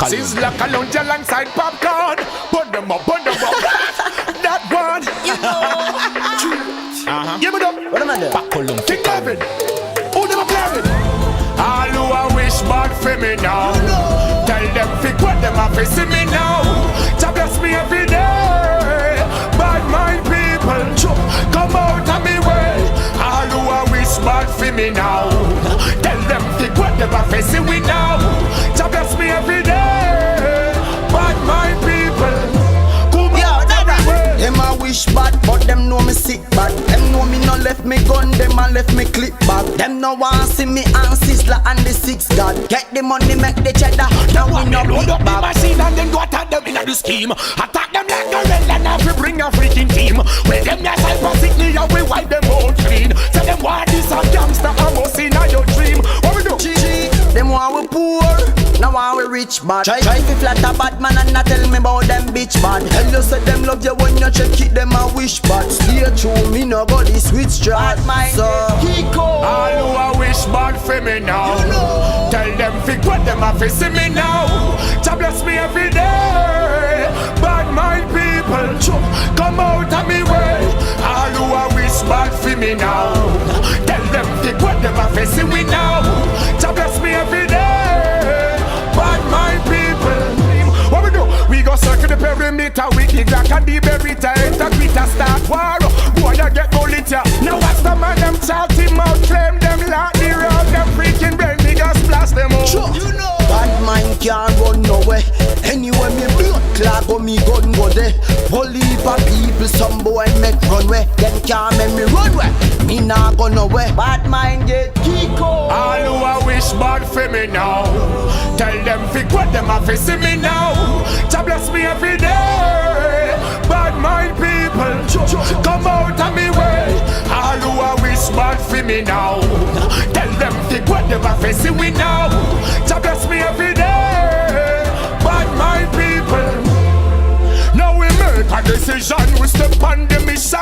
Sizzler Cologne alongside popcorn. Burn them up, that one. You know. Give it up. What am I doing? King David. Who never played it? All who I wish bad for me now. Tell them fi what them a fi see me now. To bless me every day. Bad mind people, come out of me way. All who I wish bad for me now. Tell them fi what them a fi see we now. To bless me every day. Bad mind people. Them a wish bad, but them know me sick bad. Them know me no left me gun, them a left me clip back. Them no want see me and Sizzler and the six God. Get the money, make the cheddar. Now we no load up the back. machine and then go attack them in the scheme. Attack them like gorilla, now we bring a freaking team. Well, them ya cyber sickly and we wipe them out clean. Say them want this a gangster, I must in your dream. What we do? Them want we poor, now want we rich bad. Try fi flat a bad man and not tell me about them bitch bad. Tell you say them love you when you check it, them a wish bad. Stay true, me no go this switch straight. So Kiko, all who a wish bad for me now. Tell them fi what them a fi see me now. To bless me every day. Bad mind people, come out of me way. All who a wish bad for me now. Tell them fi what them a fi see we now. To bless me every day. Bad mind people. What we do? We go circle the perimeter with the Glock and the Beretta. Enter Twitter, start war. Boy, you get bullet ya. Now watch the man them chat him out, claim them like the road. Them freaking brain niggas blast them out. Sure. You know. Bad mind can't run nowhere. Anyway, me blood clot go me gun go there. Police for people, some boy make runway. Them can't make me runway. Me nah go nowhere. Bad mind get Kiko. All who a wish bad for me now. Tell them fi what them a fi see me now. To bless me every day. Bad mind people, come out of me way. All who a wish bad for me now. Tell them fi what them a fi see we now. To bless me every day. Bad mind people. Now we make a decision, we step on the mission.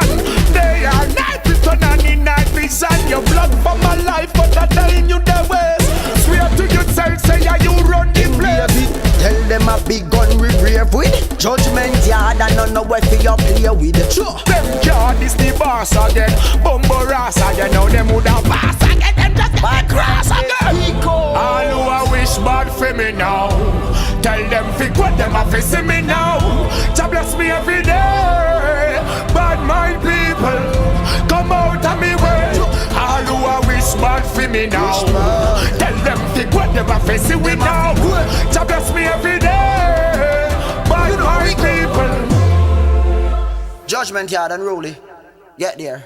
Day and night, we turn on in night vision. Your blood for my life, but I die in you the ways. Swear to yourself, say yeah, you run the place. Tell them a big gun we brave with. Judgment yard and none know where for you play with. Sure. Them yard is the boss again. Bumbo rasa, you know them woulda pass again. Them just get cross again. All who a wish bad for me now. Tell them fi what them a fi see me now. To bless me every day. Bad mind people, come out of me way. All who a wish bad for me now. Tell them fi what them a fi see we now. To bless me every day. Bad mind people. Judgment yard and Rolly. Get there.